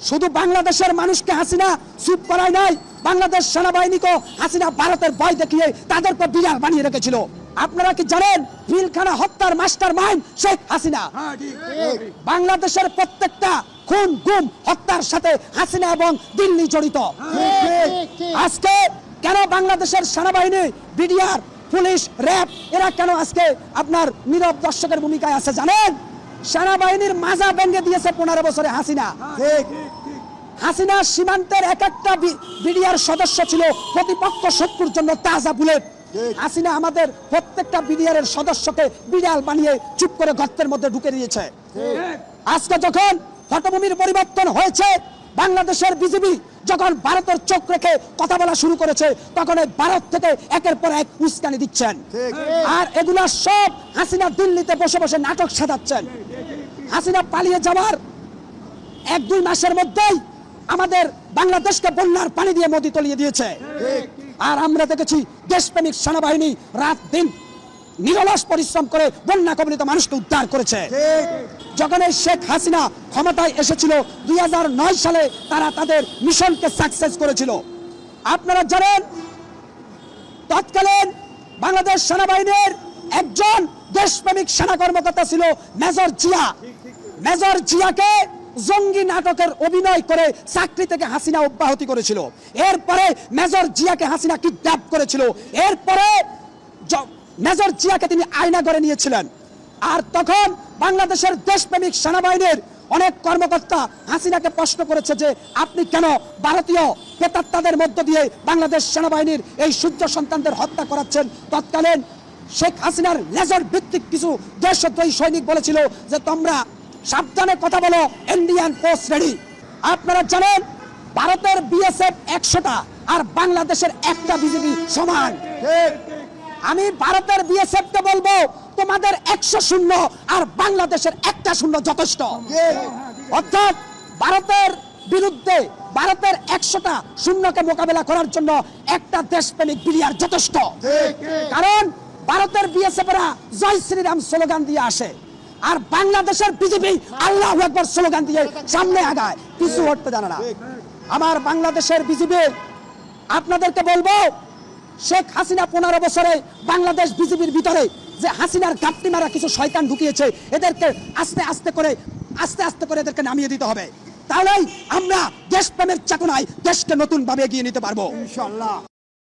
শুধু বাংলাদেশের মানুষকে হাসিনা চুপ করায় নাই, বাংলাদেশ সেনাবাহিনীকে হাসিনা ভারতের ভয় দেখিয়ে তাদেরকে বিড়াল বানিয়ে রেখেছিল। আপনারা কি জানেন পিলখানা হত্যার মাস্টার মাইন্ড শেখ হাসিনা? বাংলাদেশের প্রত্যেকটা খুন গুম হত্যার সাথে হাসিনা এবং দিল্লি জড়িত। আজকে কেন বাংলাদেশের সেনাবাহিনী, বিডিআর, পুলিশ, র্যাব এরা কেন আজকে আপনার নীরব দর্শকের ভূমিকায় আছে জানেন? সেনাবাহিনীর মাজা ভেঙে দিয়েছে 15 বছরে হাসিনা। হাসিনা সীমান্তের এক একটা বিডিআর সদস্য ছিল প্রতিপক্ষ শত্রুর জন্য তাজা বুলেট। হাসিনা আমাদের প্রত্যেকটা বিডিআর এর সদস্যকে বিড়াল বানিয়ে চুপ করে গর্তের মধ্যে ঢুকে দিয়েছে। আজকে যখন পটভূমির পরিবর্তন হয়েছে, বাংলাদেশের বিজেপি যখন ভারতের চোখ রেখে কথা বলা শুরু করেছে, তখন এই ভারত থেকে একের পর এক উস্কানি দিচ্ছেন। আর এগুলা সব হাসিনা দিল্লিতে বসে বসে নাটক সাজাচ্ছেন। হাসিনা পালিয়ে যাওয়ার 1-2 মাসের মধ্যেই আমাদের বাংলাদেশকে বন্যার পানি দিয়ে মোদি তলিয়ে দিয়েছে। আর আমরা দেখেছি দেশপ্রেমিক সেনাবাহিনী রাত দিন নিরলস পরিশ্রম করে বন্যা কবলিত মানুষকে উদ্ধার করেছে। যখন এই শেখ হাসিনা ক্ষমতায় এসেছিল 2009 সালে, তারা তাদের মিশনকে সাকসেস করেছিল। আপনারা জানেন তৎকালীন বাংলাদেশ সেনাবাহিনীর একজন দেশপ্রেমিক সেনা কর্মকর্তা ছিল মেজর জিয়া। মেজর জিয়াকে জঙ্গি নাটকের অভিনয় করে চাকরি থেকে হাসিনা অব্যাহতি করেছিল। এরপরে মেজর জিয়াকে হাসিনা কিডন্যাপ করেছিল। এরপরে মেজর জিয়াকে তিনি আয়না করে নিয়েছিলেন। আর তখন বাংলাদেশের দেশপ্রেমিক সেনাবাহিনীর অনেক কর্মকর্তা হাসিনাকে প্রশ্ন করেছে যে আপনি কেন ভারতীয় প্রেতাত্মাদের মধ্য দিয়ে বাংলাদেশ সেনাবাহিনীর এই সূর্য সন্তানদের হত্যা করাচ্ছেন। তৎকালীন শেখ হাসিনার লেজার ভিত্তিক কিছু দেশদ্রোহী সৈনিক বলেছিল যে তোমরা সাবধানে কথা বলো, ইন্ডিয়ান ফোর্স রেডি। আপনারা জানেন ভারতের বিএসএফ 100টা আর বাংলাদেশের একটা বিজেপি সমান। আমি ভারতের বিএসএফ কে বলবো তোমাদের 100 শূন্য আর বাংলাদেশের একটা শূন্য যথেষ্ট। অর্থাৎ ভারতের বিরুদ্ধে ভারতের 100টা শূন্যকে মোকাবেলা করার জন্য একটা দেশপ্রেমিক বিডিআর যথেষ্ট। কারণ ভারতের বিএসএফ এরা জয় শ্রীরাম স্লোগান দিয়ে আসে, আর বাংলাদেশের বিজেপি আল্লাহু আকবার স্লোগান দিয়ে সামনে আগায়, পিছু হটতে জানে না। আমার বাংলাদেশের বিজেপি আপনাদেরকে বলবো, শেখ হাসিনা 15 বছরে বাংলাদেশ বিজেপির ভিতরে যে হাসিনার গাপ্তি মারা কিছু শয়তান ঢুকিয়েছে, এদেরকে আস্তে আস্তে করে এদেরকে নামিয়ে দিতে হবে। তাহলেই আমরা দেশপ্রেমের চেতনায় দেশকে নতুন ভাবে এগিয়ে নিতে পারবো ইনশাআল্লাহ।